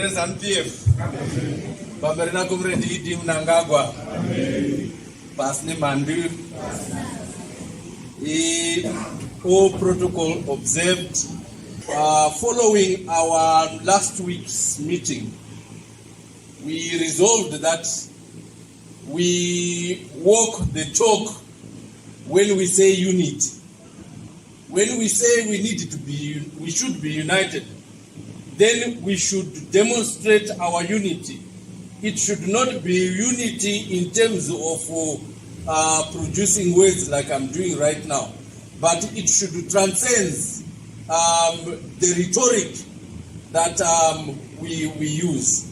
ZANU-PF, Babarina Kumredi Dim Nangagwa, Pasni Mandu, all protocol observed. Following our last week's meeting, we resolved that we walk the talk when we say unity. When we say we should be united, then we should demonstrate our unity. It should not be unity in terms of producing words like I'm doing right now, but it should transcend the rhetoric that we use.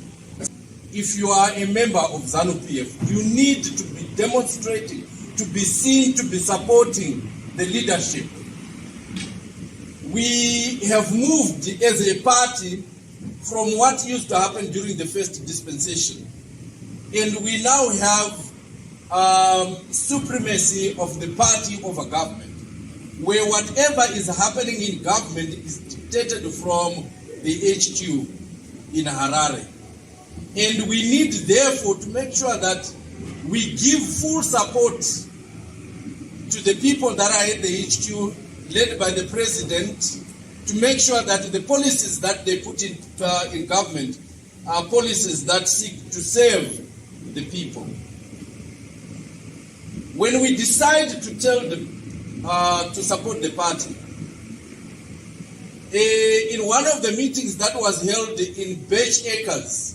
If you are a member of ZANU-PF, you need to be demonstrating, to be seen, to be supporting the leadership. We have moved as a party from what used to happen during the first dispensation. And we now have supremacy of the party over government, where whatever is happening in government is dictated from the HQ in Harare. And we need, therefore, to make sure that we give full support to the people that are at the HQ, led by the president, to make sure that the policies that they put in government are policies that seek to serve the people. When we decide to tell them to support the party, in one of the meetings that was held in Birch Acres,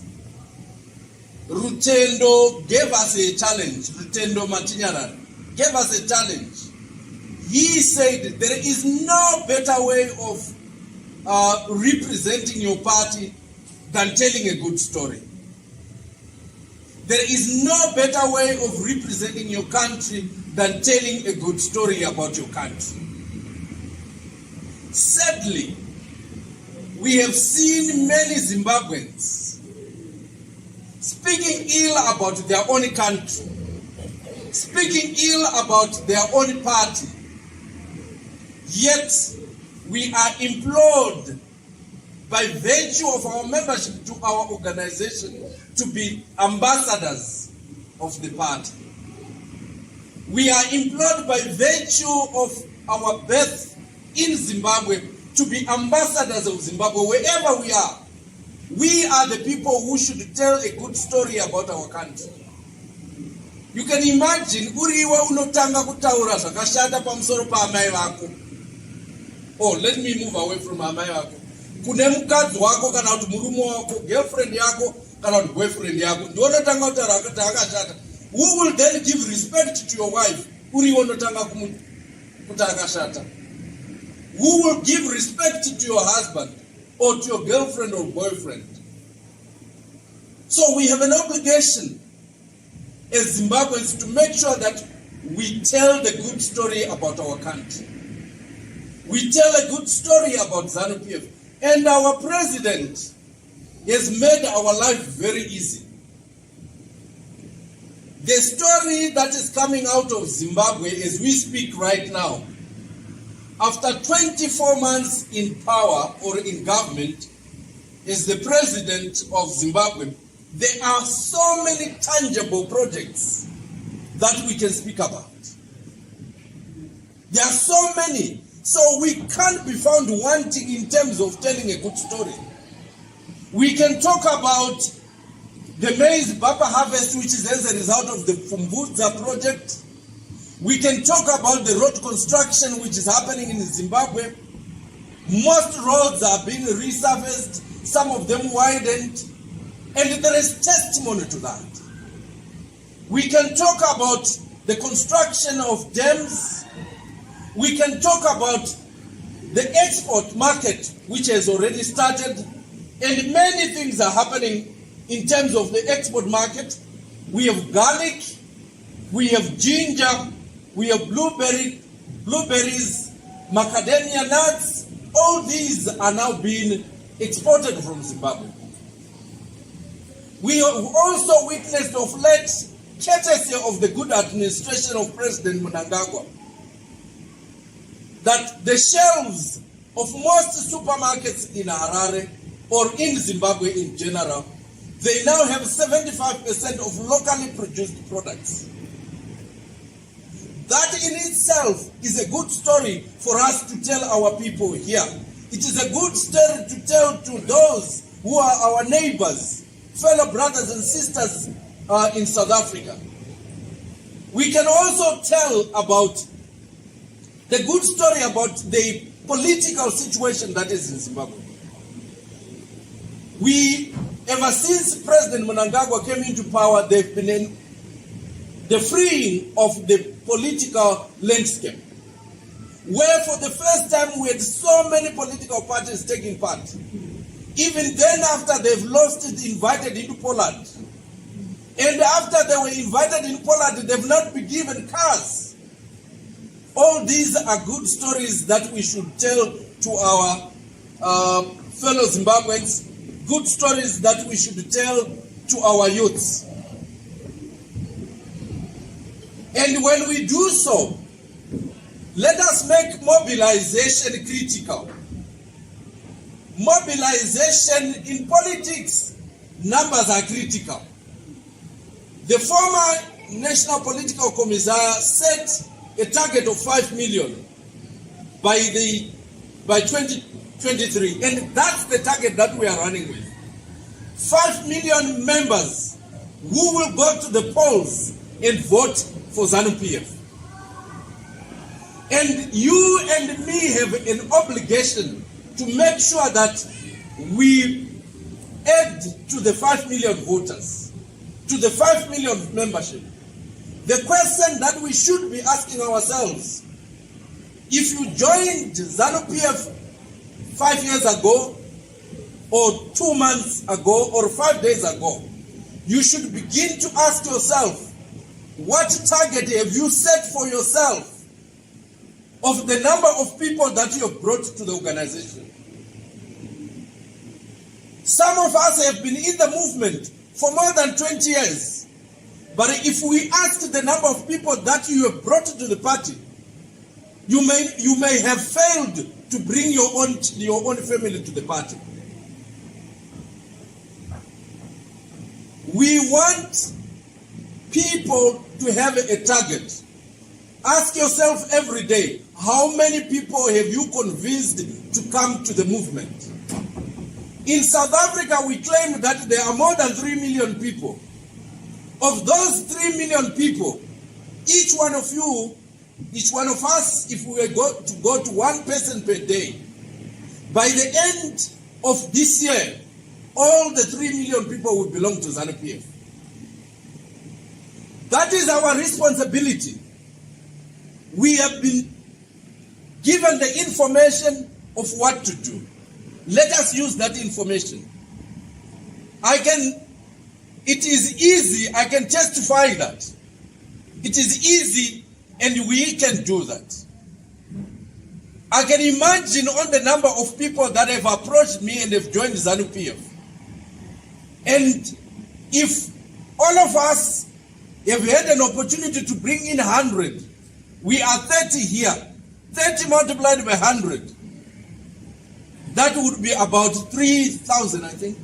Rutendo gave us a challenge. Rutendo Matinyara gave us a challenge. He said there is no better way of representing your party than telling a good story. There is no better way of representing your country than telling a good story about your country. Sadly, we have seen many Zimbabweans speaking ill about their own country, speaking ill about their own party. Yet, we are implored by virtue of our membership to our organization to be ambassadors of the party. We are implored by virtue of our birth in Zimbabwe to be ambassadors of Zimbabwe wherever we are. We are the people who should tell a good story about our country. You can imagine, uriwa unotanga kutaura zvakashata pamusoro paamai vako. Oh, let me move away from amai vako. Kune mukadzi wako kana kuti murume wako, girlfriend yako kana kuti boyfriend yako. Ndonotanga kutaura kuti akashata. Who will then give respect to your wife? Uriwa unotanga kuti akashata. Who will give respect to your husband or to your girlfriend or boyfriend? So we have an obligation as Zimbabweans to make sure that we tell the good story about our country. We tell a good story about ZANU-PF. And our president has made our life very easy. The story that is coming out of Zimbabwe as we speak right now, after 24 months in power or in government as the president of Zimbabwe, there are so many tangible projects that we can speak about. There are so many. So we can't be found wanting in terms of telling a good story. We can talk about the maize bapa harvest, which is as a result of the Fumbudza project. We can talk about the road construction, which is happening in Zimbabwe. Most roads are being resurfaced, some of them widened, and there is testimony to that. We can talk about the construction of dams. We can talk about the export market, which has already started, and many things are happening in terms of the export market. We have garlic, we have ginger, we have blueberries, macadamia nuts. All these are now being exported from Zimbabwe. We have also witnessed of late, courtesy of the good administration of President Mnangagwa, that the shelves of most supermarkets in Harare or in Zimbabwe in general, they now have 75% of locally produced products. That in itself is a good story for us to tell our people here. It is a good story to tell to those who are our neighbors, fellow brothers and sisters in South Africa. We can also tell about the good story about the political situation that is in Zimbabwe. Ever since President Mnangagwa came into power, they've been in the freeing of the political landscape, where for the first time we had so many political parties taking part. Even then, after they've lost it, invited into Poland. And after they were invited in Poland, they've not been given cars. All these are good stories that we should tell to our fellow Zimbabweans, good stories that we should tell to our youths. And when we do so, let us make mobilization critical. Mobilization in politics, numbers are critical. The former National Political Commissar set a target of 5 million by 2023, and that's the target that we are running with. 5 million members who will go to the polls and vote for ZANU-PF. And you and me have an obligation to make sure that we add to the 5 million voters, to the 5 million membership. The question that we should be asking ourselves, if you joined ZANU-PF 5 years ago, or 2 months ago, or 5 days ago, you should begin to ask yourself, what target have you set for yourself of the number of people that you have brought to the organization? Some of us have been in the movement for more than 20 years. But if we ask the number of people that you have brought to the party, you may have failed to bring your own family to the party. We want people to have a target. Ask yourself every day, how many people have you convinced to come to the movement? In South Africa, we claim that there are more than 3 million people. Of those 3 million people, each one of us, if we were to go to one person per day, by the end of this year, all the 3 million people will belong to ZANU-PF. That is our responsibility. We have been given the information of what to do. Let us use that information. It is easy, I can testify that. It is easy and we can do that. I can imagine on the number of people that have approached me and have joined ZANU-PF. And if all of us have had an opportunity to bring in 100, we are 30 here. 30 multiplied by 100. That would be about 3,000, I think.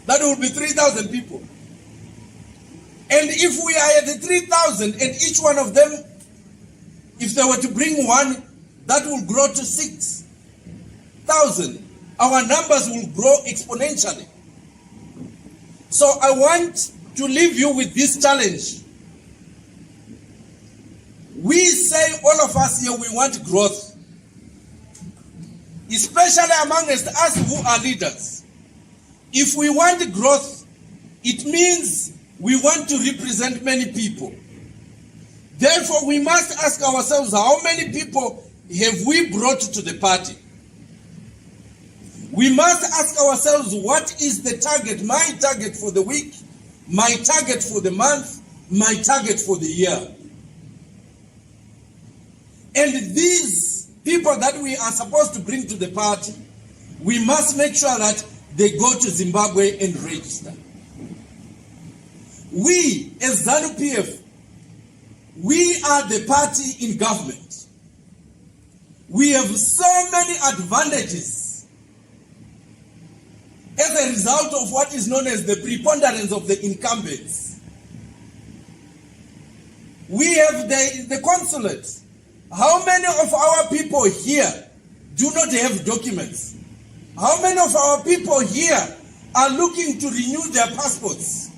That would be 3,000 people. And if we are at the 3,000 and each one of them, if they were to bring one, that will grow to 6,000. Our numbers will grow exponentially. So I want to leave you with this challenge. We say, all of us here, we want growth. Especially amongst us who are leaders. If we want growth, it means we want to represent many people. Therefore, we must ask ourselves, how many people have we brought to the party? We must ask ourselves, what is the target? My target for the week, my target for the month, my target for the year. And these people that we are supposed to bring to the party, we must make sure that they go to Zimbabwe and register. We, as ZANU-PF, we are the party in government. We have so many advantages as a result of what is known as the preponderance of the incumbents. We have the consulate. How many of our people here do not have documents? How many of our people here are looking to renew their passports?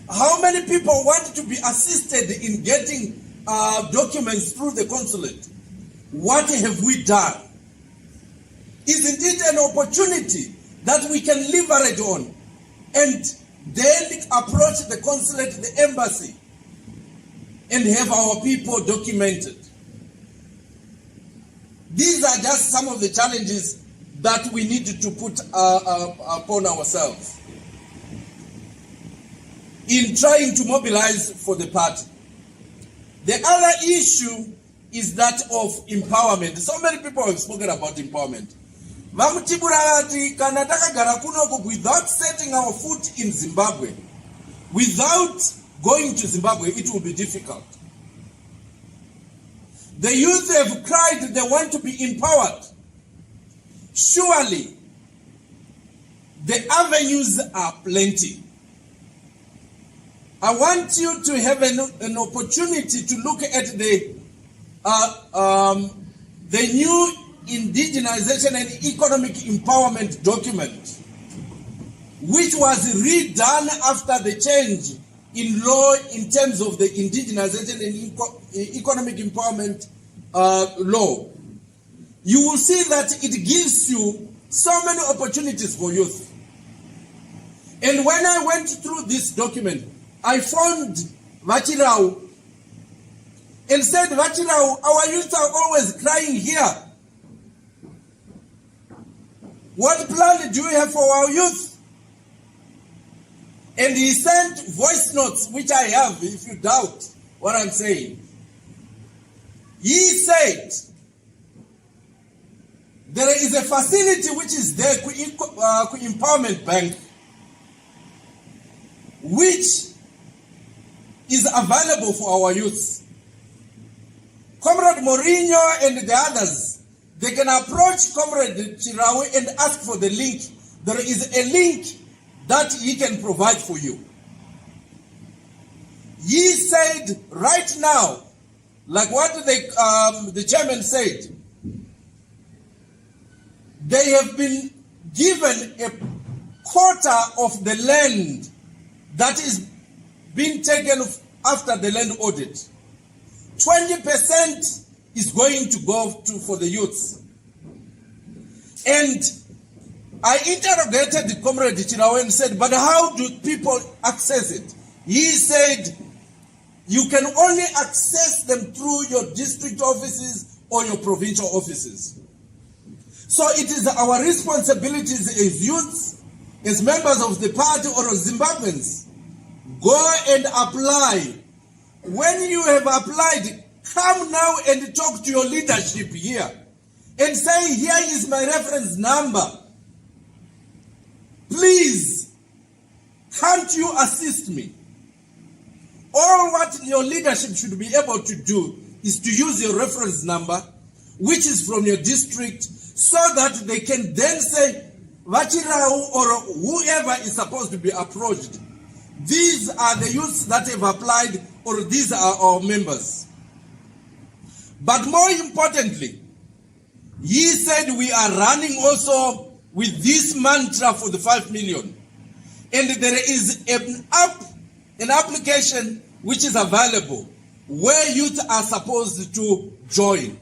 How many people want to be assisted in getting documents through the consulate? What have we done? Isn't it an opportunity that we can leverage on and then approach the consulate, the embassy, and have our people documented? These are just some of the challenges that we need to put upon ourselves in trying to mobilize for the party. The other issue is that of empowerment. So many people have spoken about empowerment. Without setting our foot in Zimbabwe, without going to Zimbabwe, it will be difficult. The youth have cried they want to be empowered. Surely, the avenues are plenty. I want you to have an opportunity to look at the new indigenization and economic empowerment document, which was redone after the change in law in terms of the indigenization and economic empowerment law. You will see that it gives you so many opportunities for youth. And when I went through this document, I found Vachirau and said, Vachirau, our youth are always crying here. What plan do you have for our youth? And he sent voice notes, which I have, if you doubt what I'm saying. He said, there is a facility which is there, Empowerment Bank, which is available for our youth. Comrade Mourinho and the others, they can approach Comrade Chirawe and ask for the link. There is a link that he can provide for you. He said right now, like what the chairman said, they have been given a quarter of the land that is being taken after the land audit. 20% is going to go for the youths. And I interrogated the Comrade Chirawe and said, but how do people access it? He said, you can only access them through your district offices or your provincial offices. So it is our responsibilities as youths, as members of the party or as Zimbabweans, go and apply. When you have applied, come now and talk to your leadership here and say, here is my reference number. Please, can't you assist me? All what your leadership should be able to do is to use your reference number, which is from your district, so that they can then say, Vachirau or whoever is supposed to be approached, these are the youths that have applied, or these are our members. But more importantly, he said we are running also with this mantra for the 5 million. And there is an application which is available where youth are supposed to join.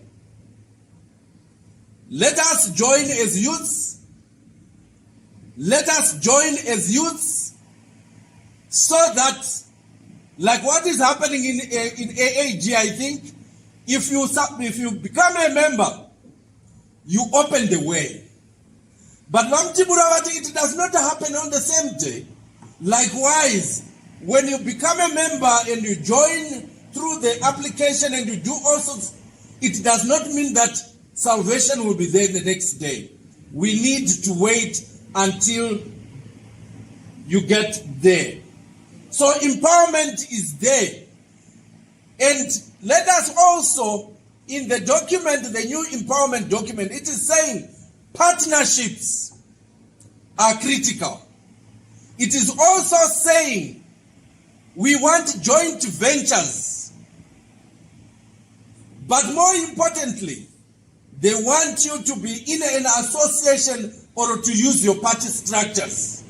Let us join as youths. Let us join as youths so that, like what is happening in AAG, I think, if you become a member, you open the way. But it does not happen on the same day. Likewise, when you become a member and you join through the application and you do also, it does not mean that salvation will be there the next day. We need to wait until you get there. So empowerment is there. And let us also in the document, the new empowerment document, it is saying partnerships are critical. It is also saying we want joint ventures. But more importantly, they want you to be in an association or to use your party structures.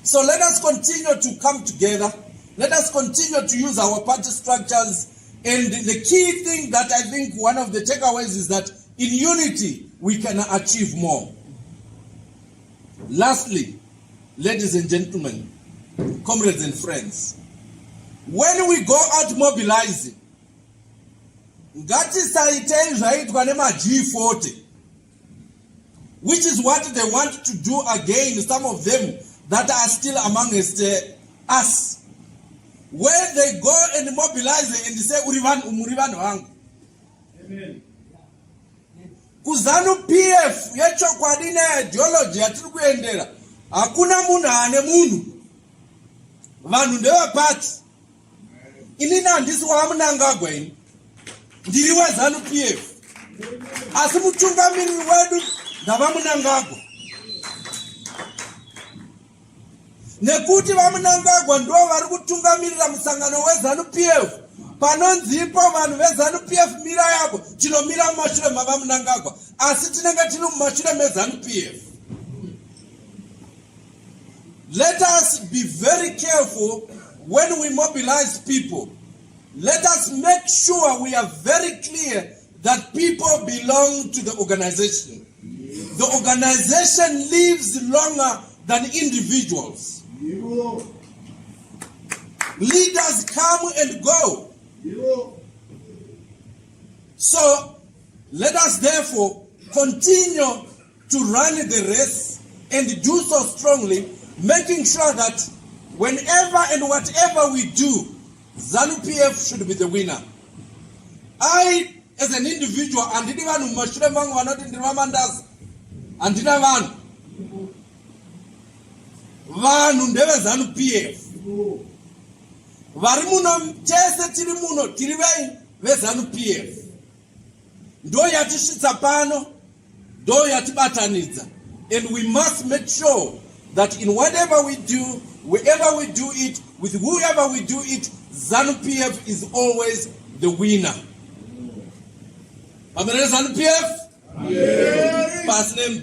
So let us continue to come together. Let us continue to use our party structures. And the key thing that I think one of the takeaways is that in unity, we can achieve more. Lastly, ladies and gentlemen, comrades and friends, when we go out mobilizing, G40, which is what they want to do again, some of them that are still amongst us, where they go and mobilize and say, Urivan wangu. Amen. Ku ZANU-PF, yecho kwa dine ideology, atiri kuendera. Hakuna muna ane munu. Vanu ndewa pati. Inina ndisi wa amunanga gweni. Ndiriwa ZANU-PF. Asimuchunga mini wedu, ndava munangagwa. Nekuti vamunangagwa ndo vari kutungamirira musangano weZANU-PF. Panonzipo vanhu veZANU-PF mira yako tinomira mumashure mavamunangagwa, asi tinenge tiri mumashure meZANU-PF. Let us be very careful when we mobilize people. Let us make sure we are very clear that people belong to the organization. The organization lives longer than individuals. Leaders come and go. So let us therefore continue to run the race and do so strongly, making sure that whenever and whatever we do, ZANU-PF should be the winner. I, as an individual, and even Mashure Mangu are not in the Mandaza, and Vanu ndeve ZANU-PF. Varimuno chese tirimuno tirivei ve ZANU-PF. Ndo yatishitsa pano, ndo yatibatanidza. And we must make sure that in whatever we do, wherever we do it, with whoever we do it, ZANU-PF is always the winner. Amen. ZANU-PF? Pass name